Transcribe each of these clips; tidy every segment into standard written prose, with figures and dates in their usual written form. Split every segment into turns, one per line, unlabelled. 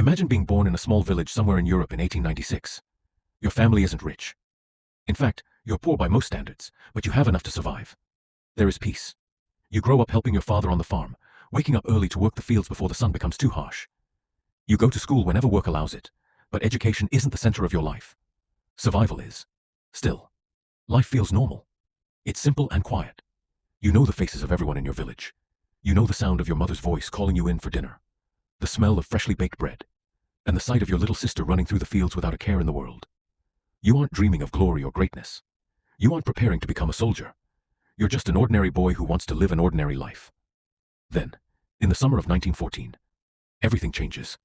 Imagine being born in a small village somewhere in Europe in 1896. Your family isn't rich. In fact, you're poor by most standards, but you have enough to survive. There is peace. You grow up helping your father on the farm, waking up early to work the fields before the sun becomes too harsh. You go to school whenever work allows it, but education isn't the center of your life. Survival is. Still, life feels normal. It's simple and quiet. You know the faces of everyone in your village. You know the sound of your mother's voice calling you in for dinner, the smell of freshly baked bread, and the sight of your little sister running through the fields without a care in the world. You aren't dreaming of glory or greatness. You aren't preparing to become a soldier. You're just an ordinary boy who wants to live an ordinary life. Then, in the summer of 1914, everything changes.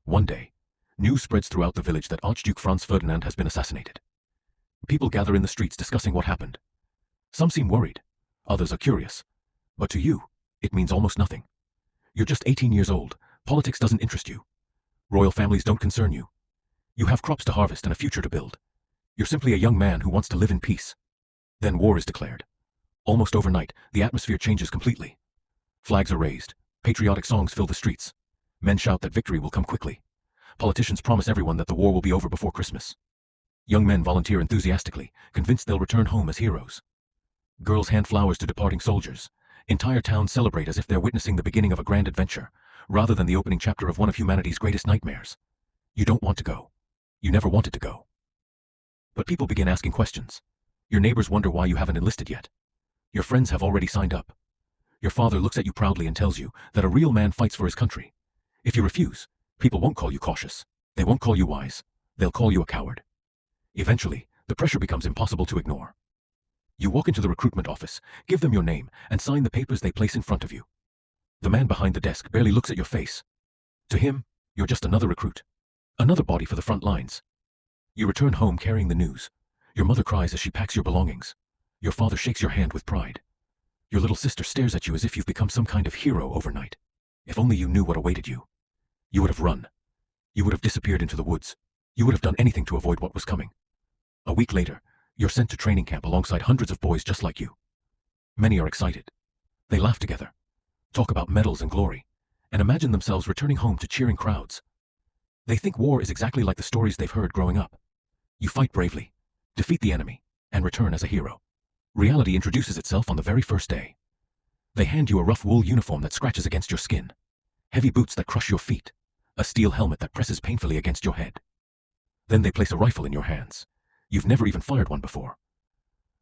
One day, news spreads throughout the village that Archduke Franz Ferdinand has been assassinated. People gather in the streets discussing what happened. Some seem worried, others are curious. But to you, it means almost nothing. You're just 18 years old, politics doesn't interest you. Royal families don't concern you. You have crops to harvest and a future to build. You're simply a young man who wants to live in peace. Then war is declared. Almost overnight, the atmosphere changes completely. Flags are raised, patriotic songs fill the streets. Men shout that victory will come quickly. Politicians promise everyone that the war will be over before Christmas. Young men volunteer enthusiastically, convinced they'll return home as heroes. Girls hand flowers to departing soldiers. Entire towns celebrate as if they're witnessing the beginning of a grand adventure, rather than the opening chapter of one of humanity's greatest nightmares. You don't want to go. You never wanted to go. But people begin asking questions. Your neighbors wonder why you haven't enlisted yet. Your friends have already signed up. Your father looks at you proudly and tells you that a real man fights for his country. If you refuse, people won't call you cautious. They won't call you wise. They'll call you a coward. Eventually, the pressure becomes impossible to ignore. You walk into the recruitment office, give them your name, and sign the papers they place in front of you. The man behind the desk barely looks at your face. To him, you're just another recruit. Another body for the front lines. You return home carrying the news. Your mother cries as she packs your belongings. Your father shakes your hand with pride. Your little sister stares at you as if you've become some kind of hero overnight. If only you knew what awaited you. You would have run. You would have disappeared into the woods. You would have done anything to avoid what was coming. A week later, you're sent to training camp alongside hundreds of boys just like you. Many are excited. They laugh together, talk about medals and glory, and imagine themselves returning home to cheering crowds. They think war is exactly like the stories they've heard growing up. You fight bravely, defeat the enemy, and return as a hero. Reality introduces itself on the very first day. They hand you a rough wool uniform that scratches against your skin, heavy boots that crush your feet, a steel helmet that presses painfully against your head. Then they place a rifle in your hands. You've never even fired one before.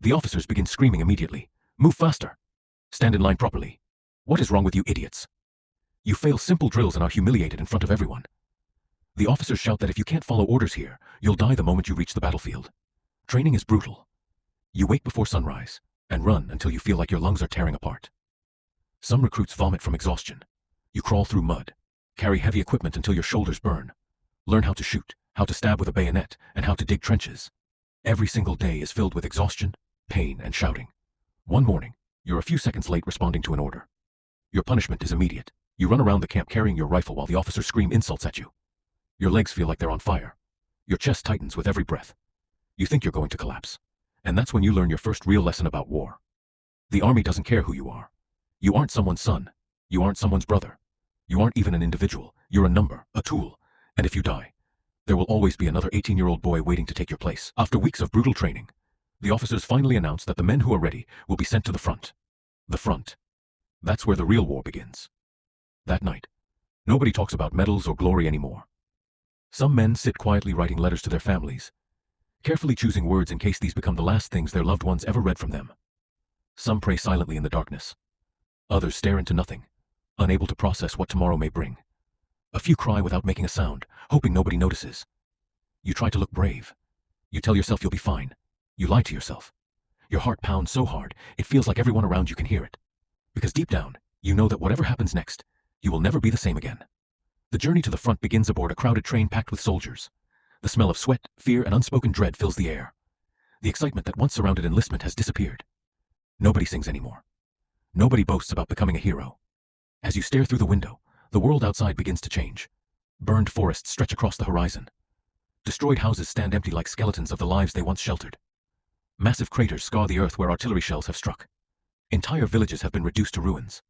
The officers begin screaming immediately. Move faster. Stand in line properly. What is wrong with you idiots? You fail simple drills and are humiliated in front of everyone. The officers shout that if you can't follow orders here, you'll die the moment you reach the battlefield. Training is brutal. You wake before sunrise and run until you feel like your lungs are tearing apart. Some recruits vomit from exhaustion. You crawl through mud, carry heavy equipment until your shoulders burn, learn how to shoot, how to stab with a bayonet, and how to dig trenches. Every single day is filled with exhaustion, pain, and shouting. One morning, you're a few seconds late responding to an order. Your punishment is immediate. You run around the camp carrying your rifle while the officers scream insults at you. Your legs feel like they're on fire. Your chest tightens with every breath. You think you're going to collapse. And that's when you learn your first real lesson about war. The army doesn't care who you are. You aren't someone's son. You aren't someone's brother. You aren't even an individual. You're a number, a tool. And if you die, there will always be another 18-year-old boy waiting to take your place. After weeks of brutal training, the officers finally announce that the men who are ready will be sent to the front. The front. That's where the real war begins. That night, nobody talks about medals or glory anymore. Some men sit quietly writing letters to their families, carefully choosing words in case these become the last things their loved ones ever read from them. Some pray silently in the darkness. Others stare into nothing, unable to process what tomorrow may bring. A few cry without making a sound, hoping nobody notices. You try to look brave. You tell yourself you'll be fine. You lie to yourself. Your heart pounds so hard, it feels like everyone around you can hear it. Because deep down, you know that whatever happens next, you will never be the same again. The journey to the front begins aboard a crowded train packed with soldiers. The smell of sweat, fear, and unspoken dread fills the air. The excitement that once surrounded enlistment has disappeared. Nobody sings anymore. Nobody boasts about becoming a hero. As you stare through the window, the world outside begins to change. Burned forests stretch across the horizon. Destroyed houses stand empty like skeletons of the lives they once sheltered. Massive craters scar the earth where artillery shells have struck. Entire villages have been reduced to ruins.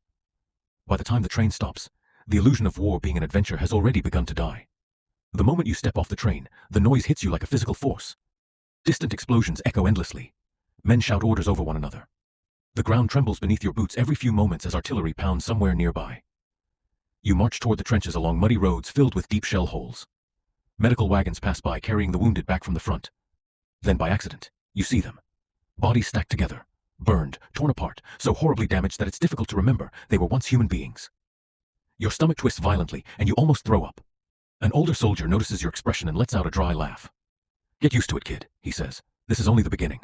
By the time the train stops, the illusion of war being an adventure has already begun to die. The moment you step off the train, the noise hits you like a physical force. Distant explosions echo endlessly. Men shout orders over one another. The ground trembles beneath your boots every few moments as artillery pounds somewhere nearby. You march toward the trenches along muddy roads filled with deep shell holes. Medical wagons pass by carrying the wounded back from the front. Then by accident, you see them. Bodies stacked together, burned, torn apart, so horribly damaged that it's difficult to remember they were once human beings. Your stomach twists violently and you almost throw up. An older soldier notices your expression and lets out a dry laugh. "Get used to it, kid," he says. "This is only the beginning."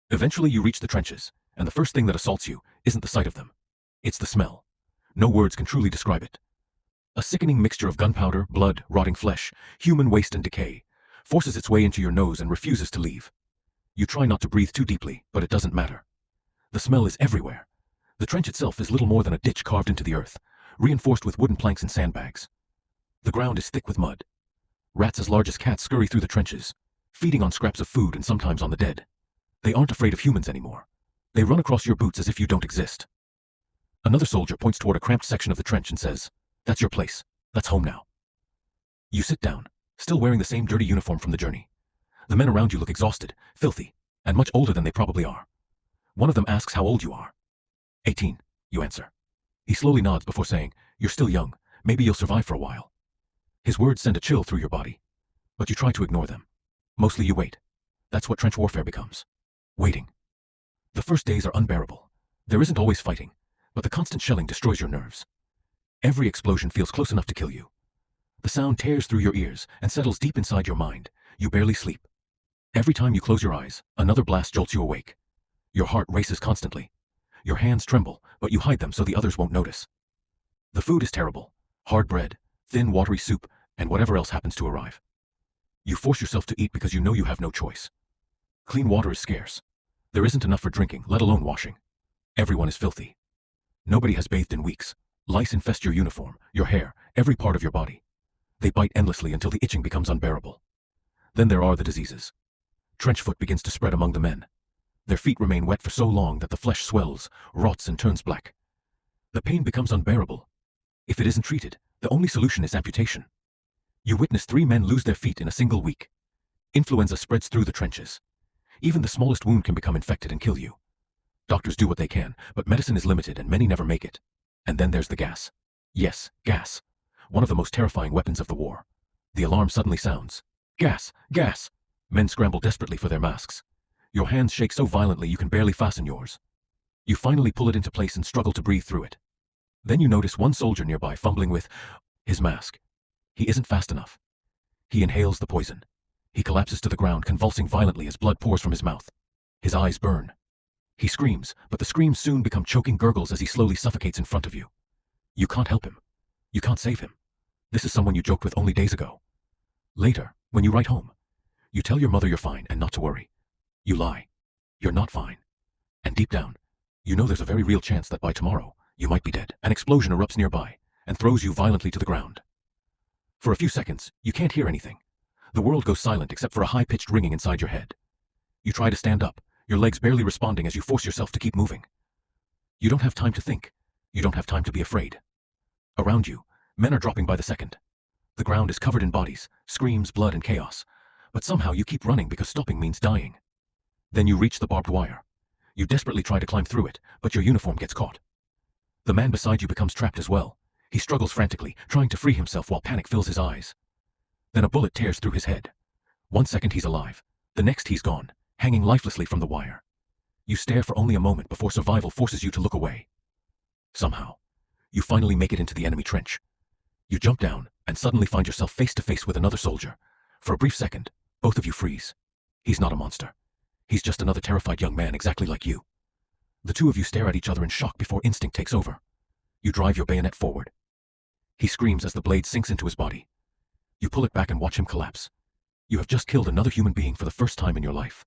Eventually you reach the trenches, and the first thing that assaults you isn't the sight of them. It's the smell. No words can truly describe it. A sickening mixture of gunpowder, blood, rotting flesh, human waste and decay forces its way into your nose and refuses to leave. You try not to breathe too deeply, but it doesn't matter. The smell is everywhere. The trench itself is little more than a ditch carved into the earth, reinforced with wooden planks and sandbags. The ground is thick with mud. Rats as large as cats scurry through the trenches, feeding on scraps of food and sometimes on the dead. They aren't afraid of humans anymore. They run across your boots as if you don't exist. Another soldier points toward a cramped section of the trench and says, "That's your place. That's home now." You sit down, still wearing the same dirty uniform from the journey. The men around you look exhausted, filthy, and much older than they probably are. One of them asks how old you are. 18, you answer. He slowly nods before saying, "You're still young. Maybe you'll survive for a while." His words send a chill through your body, but you try to ignore them. Mostly you wait. That's what trench warfare becomes. Waiting. The first days are unbearable. There isn't always fighting, but the constant shelling destroys your nerves. Every explosion feels close enough to kill you. The sound tears through your ears and settles deep inside your mind. You barely sleep. Every time you close your eyes, another blast jolts you awake. Your heart races constantly. Your hands tremble, but you hide them so the others won't notice. The food is terrible. Hard bread, thin watery soup, and whatever else happens to arrive. You force yourself to eat because you know you have no choice. Clean water is scarce. There isn't enough for drinking, let alone washing. Everyone is filthy. Nobody has bathed in weeks. Lice infest your uniform, your hair, every part of your body. They bite endlessly until the itching becomes unbearable. Then there are the diseases. Trench foot begins to spread among the men. Their feet remain wet for so long that the flesh swells, rots, and turns black. The pain becomes unbearable. If it isn't treated, the only solution is amputation. You witness 3 men lose their feet in a single week. Influenza spreads through the trenches. Even the smallest wound can become infected and kill you. Doctors do what they can, but medicine is limited and many never make it. And then there's the gas. Yes, gas. One of the most terrifying weapons of the war. The alarm suddenly sounds. Gas! Gas! Men scramble desperately for their masks. Your hands shake so violently you can barely fasten yours. You finally pull it into place and struggle to breathe through it. Then you notice one soldier nearby fumbling with his mask. He isn't fast enough. He inhales the poison. He collapses to the ground, convulsing violently as blood pours from his mouth. His eyes burn. He screams, but the screams soon become choking gurgles as he slowly suffocates in front of you. You can't help him. You can't save him. This is someone you joked with only days ago. Later, when you write home, you tell your mother you're fine and not to worry. You lie. You're not fine. And deep down, you know there's a very real chance that by tomorrow, you might be dead. An explosion erupts nearby and throws you violently to the ground. For a few seconds, you can't hear anything. The world goes silent except for a high-pitched ringing inside your head. You try to stand up, your legs barely responding as you force yourself to keep moving. You don't have time to think. You don't have time to be afraid. Around you, men are dropping by the second. The ground is covered in bodies, screams, blood, and chaos. But somehow you keep running because stopping means dying. Then you reach the barbed wire. You desperately try to climb through it, but your uniform gets caught. The man beside you becomes trapped as well. He struggles frantically, trying to free himself while panic fills his eyes. Then a bullet tears through his head. 1 second he's alive. The next he's gone, hanging lifelessly from the wire. You stare for only a moment before survival forces you to look away. Somehow, you finally make it into the enemy trench. You jump down and suddenly find yourself face to face with another soldier. For a brief second, both of you freeze. He's not a monster. He's just another terrified young man exactly like you. The two of you stare at each other in shock before instinct takes over. You drive your bayonet forward. He screams as the blade sinks into his body. You pull it back and watch him collapse. You have just killed another human being for the first time in your life.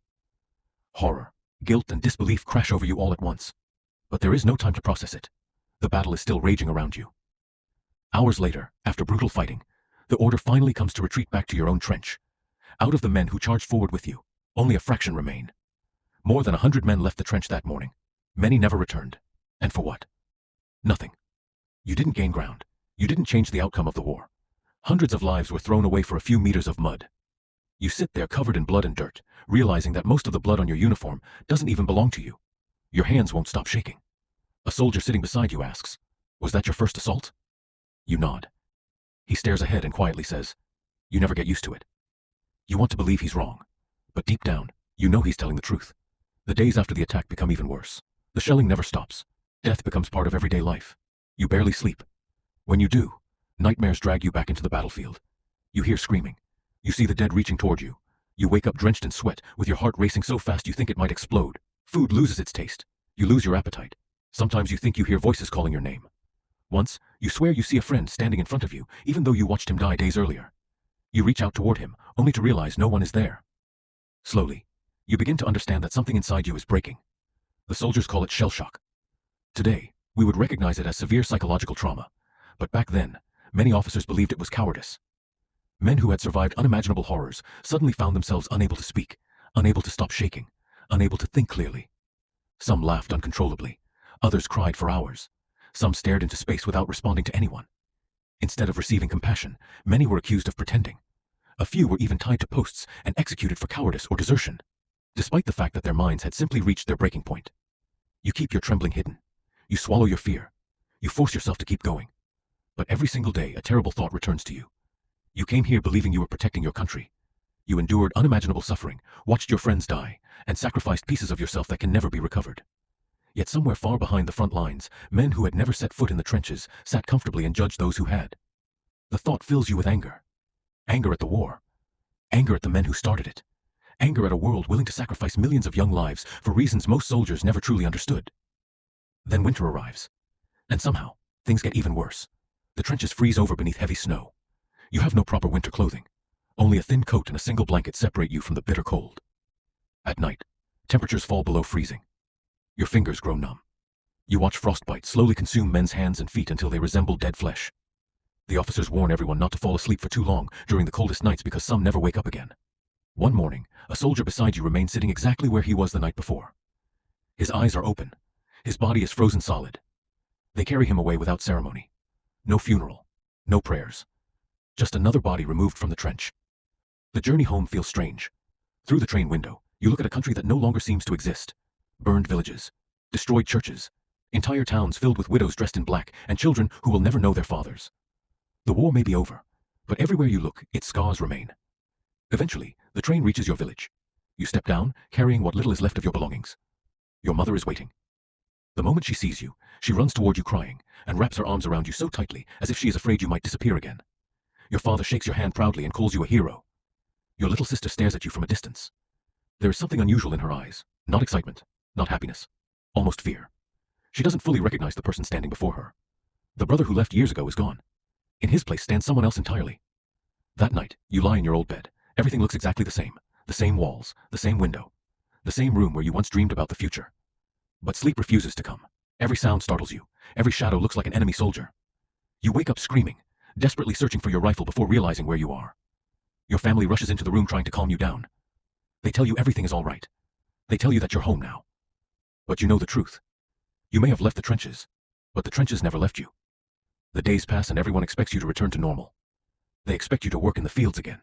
Horror, guilt, and disbelief crash over you all at once. But there is no time to process it. The battle is still raging around you. Hours later, after brutal fighting, the order finally comes to retreat back to your own trench. Out of the men who charged forward with you, only a fraction remain. More than 100 men left the trench that morning. Many never returned. And for what? Nothing. You didn't gain ground. You didn't change the outcome of the war. Hundreds of lives were thrown away for a few meters of mud. You sit there covered in blood and dirt, realizing that most of the blood on your uniform doesn't even belong to you. Your hands won't stop shaking. A soldier sitting beside you asks, "Was that your first assault?" You nod. He stares ahead and quietly says, "You never get used to it." You want to believe he's wrong, but deep down, you know he's telling the truth. The days after the attack become even worse. The shelling never stops. Death becomes part of everyday life. You barely sleep. When you do, nightmares drag you back into the battlefield. You hear screaming. You see the dead reaching toward you. You wake up drenched in sweat, with your heart racing so fast you think it might explode. Food loses its taste. You lose your appetite. Sometimes you think you hear voices calling your name. Once, you swear you see a friend standing in front of you, even though you watched him die days earlier. You reach out toward him, only to realize no one is there. Slowly, you begin to understand that something inside you is breaking. The soldiers call it shell shock. Today, we would recognize it as severe psychological trauma, but back then, many officers believed it was cowardice. Men who had survived unimaginable horrors suddenly found themselves unable to speak, unable to stop shaking, unable to think clearly. Some laughed uncontrollably. Others cried for hours. Some stared into space without responding to anyone. Instead of receiving compassion, many were accused of pretending. A few were even tied to posts and executed for cowardice or desertion, despite the fact that their minds had simply reached their breaking point. You keep your trembling hidden. You swallow your fear. You force yourself to keep going. But every single day, a terrible thought returns to you. You came here believing you were protecting your country. You endured unimaginable suffering, watched your friends die, and sacrificed pieces of yourself that can never be recovered. Yet somewhere far behind the front lines, men who had never set foot in the trenches sat comfortably and judged those who had. The thought fills you with anger. Anger at the war. Anger at the men who started it. Anger at a world willing to sacrifice millions of young lives for reasons most soldiers never truly understood. Then winter arrives. And somehow, things get even worse. The trenches freeze over beneath heavy snow. You have no proper winter clothing. Only a thin coat and a single blanket separate you from the bitter cold. At night, temperatures fall below freezing. Your fingers grow numb. You watch frostbite slowly consume men's hands and feet until they resemble dead flesh. The officers warn everyone not to fall asleep for too long during the coldest nights because some never wake up again. One morning, a soldier beside you remains sitting exactly where he was the night before. His eyes are open. His body is frozen solid. They carry him away without ceremony. No funeral. No prayers. Just another body removed from the trench. The journey home feels strange. Through the train window, you look at a country that no longer seems to exist. Burned villages. Destroyed churches. Entire towns filled with widows dressed in black and children who will never know their fathers. The war may be over, but everywhere you look, its scars remain. Eventually, the train reaches your village. You step down, carrying what little is left of your belongings. Your mother is waiting. The moment she sees you, she runs toward you crying and wraps her arms around you so tightly as if she is afraid you might disappear again. Your father shakes your hand proudly and calls you a hero. Your little sister stares at you from a distance. There is something unusual in her eyes. Not excitement, not happiness, almost fear. She doesn't fully recognize the person standing before her. The brother who left years ago is gone. In his place stands someone else entirely. That night, you lie in your old bed. Everything looks exactly the same. The same walls, the same window. The same room where you once dreamed about the future. But sleep refuses to come. Every sound startles you. Every shadow looks like an enemy soldier. You wake up screaming, desperately searching for your rifle before realizing where you are. Your family rushes into the room trying to calm you down. They tell you everything is all right. They tell you that you're home now. But you know the truth. You may have left the trenches, but the trenches never left you. The days pass and everyone expects you to return to normal. They expect you to work in the fields again.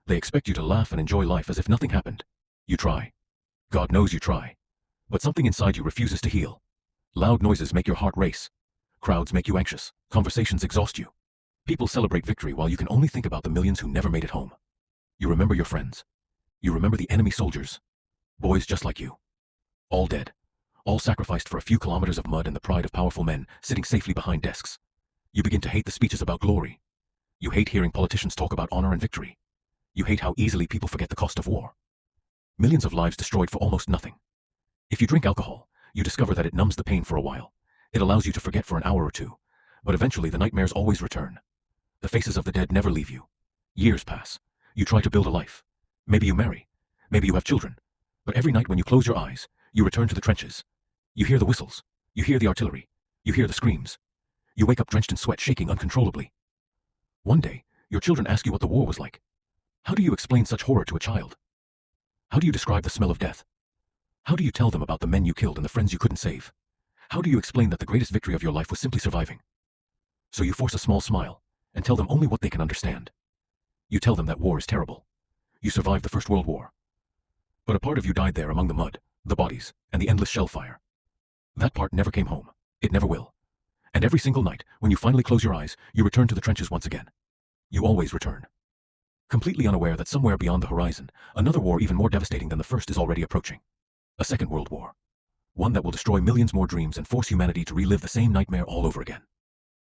They expect you to laugh and enjoy life as if nothing happened. You try. God knows you try. But something inside you refuses to heal. Loud noises make your heart race. Crowds make you anxious. Conversations exhaust you. People celebrate victory while you can only think about the millions who never made it home. You remember your friends. You remember the enemy soldiers. Boys just like you. All dead. All sacrificed for a few kilometers of mud and the pride of powerful men sitting safely behind desks. You begin to hate the speeches about glory. You hate hearing politicians talk about honor and victory. You hate how easily people forget the cost of war. Millions of lives destroyed for almost nothing. If you drink alcohol, you discover that it numbs the pain for a while. It allows you to forget for an hour or two. But eventually the nightmares always return. The faces of the dead never leave you. Years pass. You try to build a life. Maybe you marry. Maybe you have children. But every night when you close your eyes, you return to the trenches. You hear the whistles. You hear the artillery. You hear the screams. You wake up drenched in sweat, shaking uncontrollably. One day, your children ask you what the war was like. How do you explain such horror to a child? How do you describe the smell of death? How do you tell them about the men you killed and the friends you couldn't save? How do you explain that the greatest victory of your life was simply surviving? So you force a small smile. and tell them only what they can understand. You tell them that war is terrible. You survived the First World War. But a part of you died there among the mud, the bodies, and the endless shell fire. That part never came home. It never will. And every single night, when you finally close your eyes, you return to the trenches once again. You always return. Completely unaware that somewhere beyond the horizon, another war even more devastating than the first is already approaching. A second world war. One that will destroy millions more dreams and force humanity to relive the same nightmare all over again.